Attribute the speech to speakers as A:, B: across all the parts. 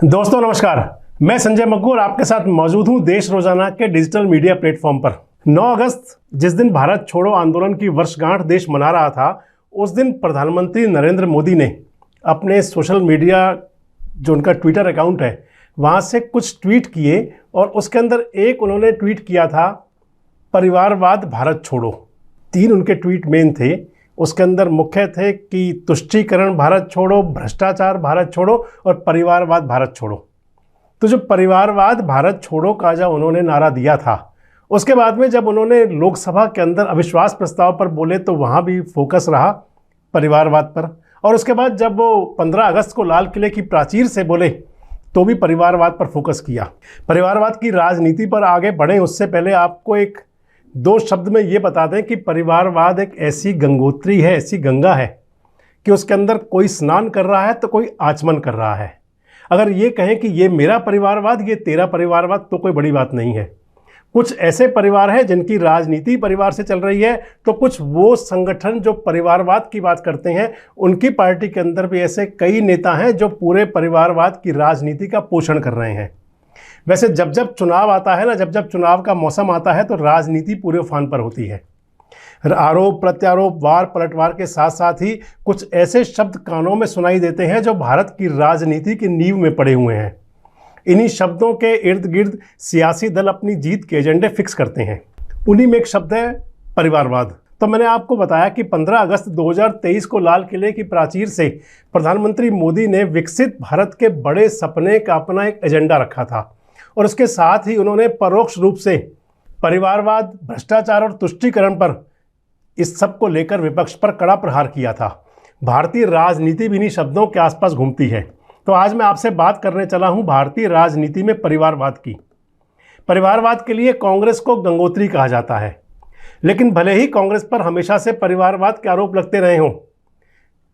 A: दोस्तों नमस्कार, मैं संजय मग्गू और आपके साथ मौजूद हूं देश रोजाना के डिजिटल मीडिया प्लेटफॉर्म पर। 9 अगस्त जिस दिन भारत छोड़ो आंदोलन की वर्षगांठ देश मना रहा था, उस दिन प्रधानमंत्री नरेंद्र मोदी ने अपने सोशल मीडिया जो उनका ट्विटर अकाउंट है वहां से कुछ ट्वीट किए और उसके अंदर एक उन्होंने ट्वीट किया था परिवारवाद भारत छोड़ो। 3 उनके ट्वीट मेन थे। उसके अंदर मुख्य थे कि तुष्टीकरण भारत छोड़ो, भ्रष्टाचार भारत छोड़ो और परिवारवाद भारत छोड़ो। तो जो परिवारवाद भारत छोड़ो का जब उन्होंने नारा दिया था, उसके बाद में जब उन्होंने लोकसभा के अंदर अविश्वास प्रस्ताव पर बोले तो वहाँ भी फोकस रहा परिवारवाद पर। और उसके बाद जब वो 15 अगस्त को लाल किले की प्राचीर से बोले तो भी परिवारवाद पर फोकस किया। परिवारवाद की राजनीति पर आगे बढ़े उससे पहले आपको 2 शब्द में ये बता दें कि परिवारवाद एक ऐसी गंगोत्री है, ऐसी गंगा है कि उसके अंदर कोई स्नान कर रहा है तो कोई आचमन कर रहा है। अगर ये कहें कि ये मेरा परिवारवाद, ये तेरा परिवारवाद, तो कोई बड़ी बात नहीं है। कुछ ऐसे परिवार हैं जिनकी राजनीति परिवार से चल रही है, तो कुछ वो संगठन जो परिवारवाद की बात करते हैं, उनकी पार्टी के अंदर भी ऐसे कई नेता हैं जो पूरे परिवारवाद की राजनीति का पोषण कर रहे हैं। वैसे जब जब चुनाव आता है ना, जब जब चुनाव का मौसम आता है तो राजनीति पूरे उफान पर होती है। आरोप प्रत्यारोप, वार पलटवार के साथ साथ ही कुछ ऐसे शब्द कानों में सुनाई देते हैं जो भारत की राजनीति की नींव में पड़े हुए हैं। इन्हीं शब्दों के इर्द गिर्द सियासी दल अपनी जीत के एजेंडे फिक्स करते हैं। उन्हीं में एक शब्द है परिवारवाद। तो मैंने आपको बताया कि 15 अगस्त 2023 को लाल किले की प्राचीर से प्रधानमंत्री मोदी ने विकसित भारत के बड़े सपने का अपना एक एजेंडा रखा था और उसके साथ ही उन्होंने परोक्ष रूप से परिवारवाद, भ्रष्टाचार और तुष्टीकरण पर इस सब को लेकर विपक्ष पर कड़ा प्रहार किया था। भारतीय राजनीति भी इन्हीं शब्दों के आसपास घूमती है। तो आज मैं आपसे बात करने चला हूं भारतीय राजनीति में परिवारवाद की। परिवारवाद के लिए कांग्रेस को गंगोत्री कहा जाता है, लेकिन भले ही कांग्रेस पर हमेशा से परिवारवाद के आरोप लगते रहे हों,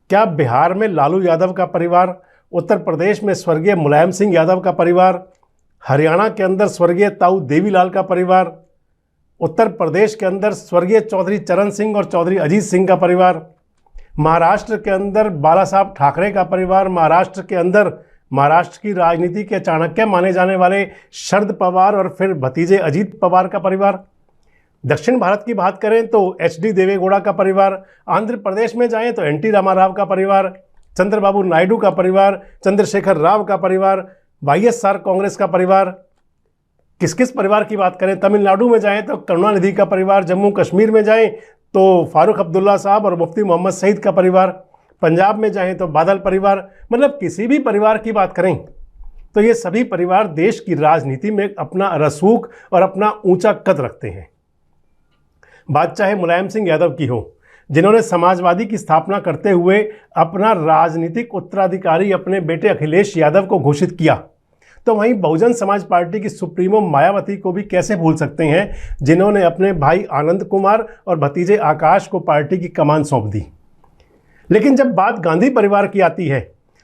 A: क्या बिहार में लालू यादव का परिवार, उत्तर प्रदेश में स्वर्गीय मुलायम सिंह यादव का परिवार, हरियाणा के अंदर स्वर्गीय ताऊ देवीलाल का परिवार, उत्तर प्रदेश के अंदर स्वर्गीय चौधरी चरण सिंह और चौधरी अजीत सिंह का परिवार, महाराष्ट्र के अंदर बाला साहब ठाकरे का परिवार, महाराष्ट्र के अंदर महाराष्ट्र की राजनीति के चाणक्य माने जाने वाले शरद पवार और फिर भतीजे अजीत पवार का परिवार, दक्षिण भारत की बात करें तो HD देवेगौड़ा का परिवार, आंध्र प्रदेश में जाएं तो NT रामाराव का परिवार, चंद्रबाबू नायडू का परिवार, चंद्रशेखर राव का परिवार, YSR कांग्रेस का परिवार। किस किस परिवार की बात करें, तमिलनाडु में जाएं तो करुणानिधि का परिवार, जम्मू कश्मीर में जाएं तो फारूक अब्दुल्ला साहब और मुफ्ती मोहम्मद सईद का परिवार, पंजाब में जाएं तो बादल परिवार। मतलब किसी भी परिवार की बात करें तो ये सभी परिवार देश की राजनीति में अपना रसूख और अपना ऊंचा कद रखते हैं। बात चाहे मुलायम सिंह यादव की हो, जिन्होंने समाजवादी की स्थापना करते हुए अपना राजनीतिक उत्तराधिकारी अपने बेटे अखिलेश यादव को घोषित किया, तो वहीं बहुजन समाज पार्टी की सुप्रीमो मायावती को भी कैसे भूल सकते हैं, जिन्होंने अपने भाई आनंद कुमार और भतीजे आकाश को पार्टी की कमान सौंप दी। लेकिन जब बात गांधी परिवार की आती है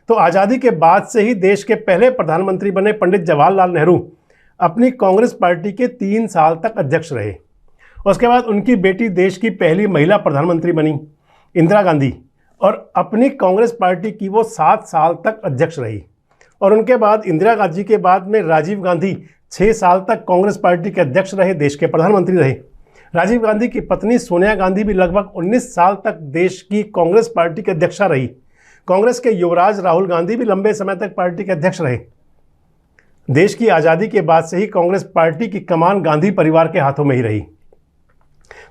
A: तो आज़ादी के बाद से ही देश के पहले प्रधानमंत्री बने पंडित जवाहरलाल नेहरू अपनी कांग्रेस पार्टी के 3 साल तक अध्यक्ष रहे। उसके बाद उनकी बेटी देश की पहली महिला प्रधानमंत्री बनी इंदिरा गांधी, और अपनी कांग्रेस पार्टी की वो 7 साल तक अध्यक्ष रही। और उनके बाद इंदिरा गांधी के बाद में राजीव गांधी 6 साल तक कांग्रेस पार्टी के अध्यक्ष रहे, देश के प्रधानमंत्री रहे। राजीव गांधी की पत्नी सोनिया गांधी भी लगभग 19 साल तक देश की कांग्रेस पार्टी के अध्यक्षा रही। कांग्रेस के युवराज राहुल गांधी भी लंबे समय तक पार्टी के अध्यक्ष रहे। देश की आज़ादी के बाद से ही कांग्रेस पार्टी की कमान गांधी परिवार के हाथों में ही रही।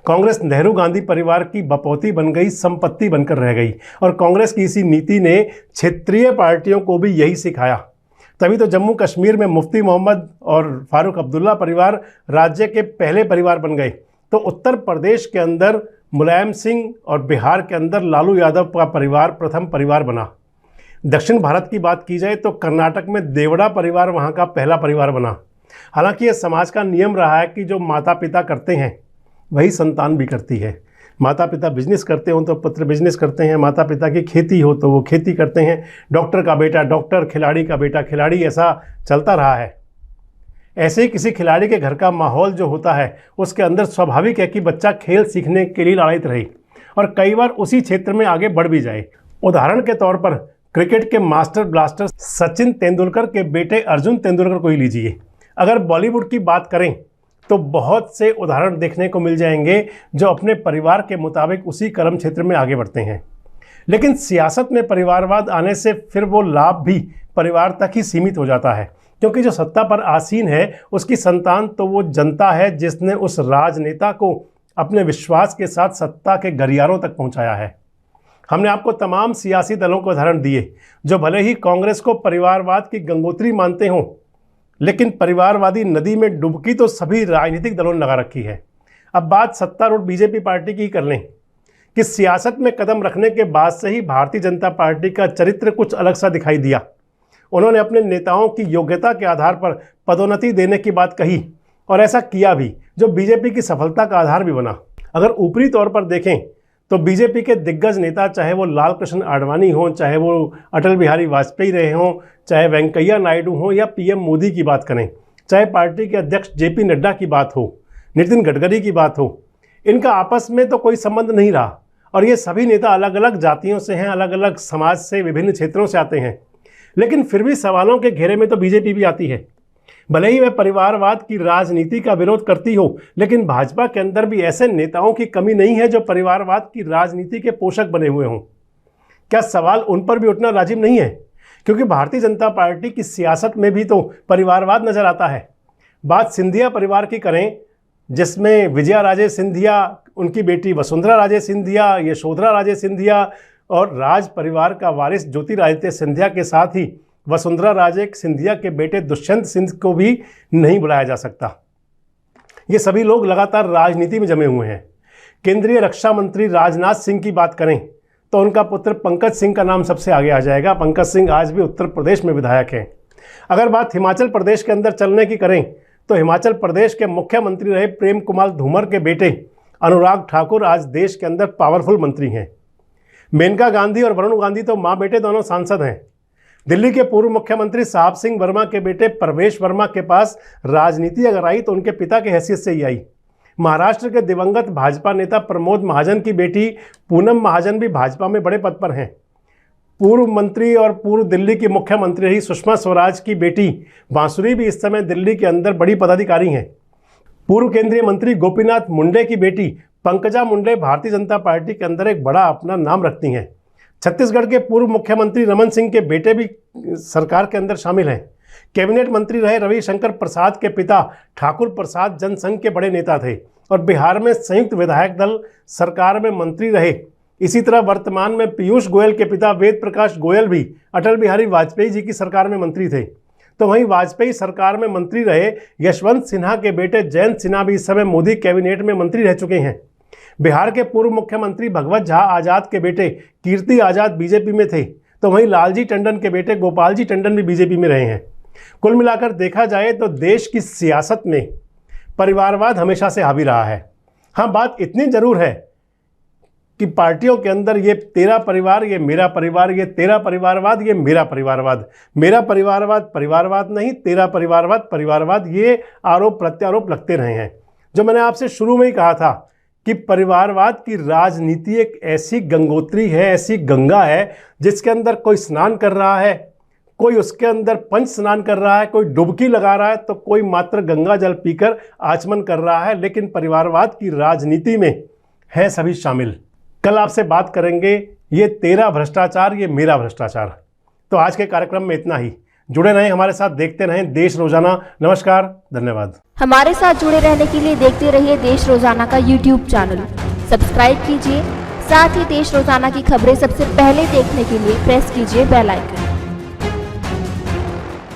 A: कांग्रेस नेहरू गांधी परिवार की बपौती बन गई, संपत्ति बनकर रह गई। और कांग्रेस की इसी नीति ने क्षेत्रीय पार्टियों को भी यही सिखाया। तभी तो जम्मू कश्मीर में मुफ्ती मोहम्मद और फारूक अब्दुल्ला परिवार राज्य के पहले परिवार बन गए, तो उत्तर प्रदेश के अंदर मुलायम सिंह और बिहार के अंदर लालू यादव का परिवार प्रथम परिवार बना। दक्षिण भारत की बात की जाए तो कर्नाटक में देवड़ा परिवार वहाँ का पहला परिवार बना। हालांकि यह समाज का नियम रहा है कि जो माता पिता करते हैं वही संतान भी करती है। माता पिता बिजनेस करते हो तो पुत्र बिजनेस करते हैं, माता पिता की खेती हो तो वो खेती करते हैं, डॉक्टर का बेटा डॉक्टर, खिलाड़ी का बेटा खिलाड़ी, ऐसा चलता रहा है। ऐसे ही किसी खिलाड़ी के घर का माहौल जो होता है उसके अंदर स्वाभाविक है कि बच्चा खेल सीखने के लिए लालायित रहे और कई बार उसी क्षेत्र में आगे बढ़ भी जाए। उदाहरण के तौर पर क्रिकेट के मास्टर ब्लास्टर सचिन तेंदुलकर के बेटे अर्जुन तेंदुलकर को ही लीजिए। अगर बॉलीवुड की बात करें तो बहुत से उदाहरण देखने को मिल जाएंगे जो अपने परिवार के मुताबिक उसी कर्म क्षेत्र में आगे बढ़ते हैं। लेकिन सियासत में परिवारवाद आने से फिर वो लाभ भी परिवार तक ही सीमित हो जाता है, क्योंकि जो सत्ता पर आसीन है उसकी संतान तो वो जनता है जिसने उस राजनेता को अपने विश्वास के साथ सत्ता के गलियारों तक पहुंचाया है। हमने आपको तमाम सियासी दलों को उदाहरण दिए जो भले ही कांग्रेस को परिवारवाद की गंगोत्री मानते हों, लेकिन परिवारवादी नदी में डुबकी तो सभी राजनीतिक दलों ने लगा रखी है। अब बात सत्तारूढ़ बीजेपी पार्टी की कर लें कि सियासत में कदम रखने के बाद से ही भारतीय जनता पार्टी का चरित्र कुछ अलग सा दिखाई दिया। उन्होंने अपने नेताओं की योग्यता के आधार पर पदोन्नति देने की बात कही और ऐसा किया भी, जो बीजेपी की सफलता का आधार भी बना। अगर ऊपरी तौर पर देखें तो बीजेपी के दिग्गज नेता, चाहे वो लाल कृष्ण आडवाणी हों, चाहे वो अटल बिहारी वाजपेयी रहे हों, चाहे वेंकैया नायडू हों या पीएम मोदी की बात करें, चाहे पार्टी के अध्यक्ष जेपी नड्डा की बात हो, नितिन गडकरी की बात हो, इनका आपस में तो कोई संबंध नहीं रहा। और ये सभी नेता अलग अलग जातियों से हैं, अलग अलग समाज से, विभिन्न क्षेत्रों से आते हैं, लेकिन फिर भी सवालों के घेरे में तो बीजेपी भी आती है। भले ही वह परिवारवाद की राजनीति का विरोध करती हो, लेकिन भाजपा के अंदर भी ऐसे नेताओं की कमी नहीं है जो परिवारवाद की राजनीति के पोषक बने हुए हों। क्या सवाल उन पर भी उठना लाजिम नहीं है? क्योंकि भारतीय जनता पार्टी की सियासत में भी तो परिवारवाद नजर आता है। बात सिंधिया परिवार की करें, जिसमें विजया राजे सिंधिया, उनकी बेटी वसुंधरा राजे सिंधिया, यशोधरा राजे सिंधिया और राज परिवार का वारिस ज्योतिरादित्य सिंधिया के साथ ही वसुंधरा राजे सिंधिया के बेटे दुष्यंत सिंह को भी नहीं बुलाया जा सकता। ये सभी लोग लगातार राजनीति में जमे हुए हैं। केंद्रीय रक्षा मंत्री राजनाथ सिंह की बात करें तो उनका पुत्र पंकज सिंह का नाम सबसे आगे आ जाएगा। पंकज सिंह आज भी उत्तर प्रदेश में विधायक हैं। अगर बात हिमाचल प्रदेश के अंदर चलने की करें तो हिमाचल प्रदेश के मुख्यमंत्री रहे प्रेम कुमार धूमर के बेटे अनुराग ठाकुर आज देश के अंदर पावरफुल मंत्री हैं। मेनका गांधी और वरुण गांधी तो माँ बेटे दोनों सांसद हैं। दिल्ली के पूर्व मुख्यमंत्री साहब सिंह वर्मा के बेटे परवेश वर्मा के पास राजनीति अगर आई तो उनके पिता की हैसियत से ही आई। महाराष्ट्र के दिवंगत भाजपा नेता प्रमोद महाजन की बेटी पूनम महाजन भी भाजपा में बड़े पद पर हैं। पूर्व मंत्री और पूर्व दिल्ली की मुख्यमंत्री रही सुषमा स्वराज की बेटी बांसुरी भी इस समय दिल्ली के अंदर बड़ी पदाधिकारी हैं। पूर्व केंद्रीय मंत्री गोपीनाथ मुंडे की बेटी पंकजा मुंडे भारतीय जनता पार्टी के अंदर एक बड़ा अपना नाम रखती हैं। छत्तीसगढ़ के पूर्व मुख्यमंत्री रमन सिंह के बेटे भी सरकार के अंदर शामिल हैं। कैबिनेट मंत्री रहे रविशंकर प्रसाद के पिता ठाकुर प्रसाद जनसंघ के बड़े नेता थे और बिहार में संयुक्त विधायक दल सरकार में मंत्री रहे। इसी तरह वर्तमान में पीयूष गोयल के पिता वेद प्रकाश गोयल भी अटल बिहारी वाजपेयी जी की सरकार में मंत्री थे। तो वहीं वाजपेयी सरकार में मंत्री रहे यशवंत सिन्हा के बेटे जयंत सिन्हा भी इस समय मोदी कैबिनेट में मंत्री रह चुके हैं। बिहार के पूर्व मुख्यमंत्री भगवत झा आजाद के बेटे कीर्ति आजाद बीजेपी में थे, तो वहीं लालजी टंडन के बेटे गोपाल जी टंडन भी बीजेपी में रहे हैं। कुल मिलाकर देखा जाए तो देश की सियासत में परिवारवाद हमेशा से हावी रहा है। हाँ, बात इतनी जरूर है कि पार्टियों के अंदर ये तेरा परिवार, ये मेरा परिवार, ये तेरा परिवारवाद, ये मेरा परिवारवाद, मेरा परिवारवाद परिवारवाद नहीं, तेरा परिवारवाद परिवारवाद, ये आरोप प्रत्यारोप लगते रहे हैं। जो मैंने आपसे शुरू में ही कहा था कि परिवारवाद की राजनीति एक ऐसी गंगोत्री है, ऐसी गंगा है जिसके अंदर कोई स्नान कर रहा है, कोई उसके अंदर पंच स्नान कर रहा है, कोई डुबकी लगा रहा है, तो कोई मात्र गंगा जल पीकर आचमन कर रहा है। लेकिन परिवारवाद की राजनीति में है सभी शामिल। कल आपसे बात करेंगे ये तेरा भ्रष्टाचार, ये मेरा भ्रष्टाचार। तो आज के कार्यक्रम में इतना ही। जुड़े रहें हमारे साथ, देखते रहें देश रोजाना। नमस्कार, धन्यवाद।
B: हमारे साथ जुड़े रहने के लिए देखते रहिए देश रोजाना का YouTube चैनल सब्सक्राइब कीजिए। साथ ही देश रोजाना की खबरें सबसे पहले देखने के लिए प्रेस कीजिए बेल आइकन।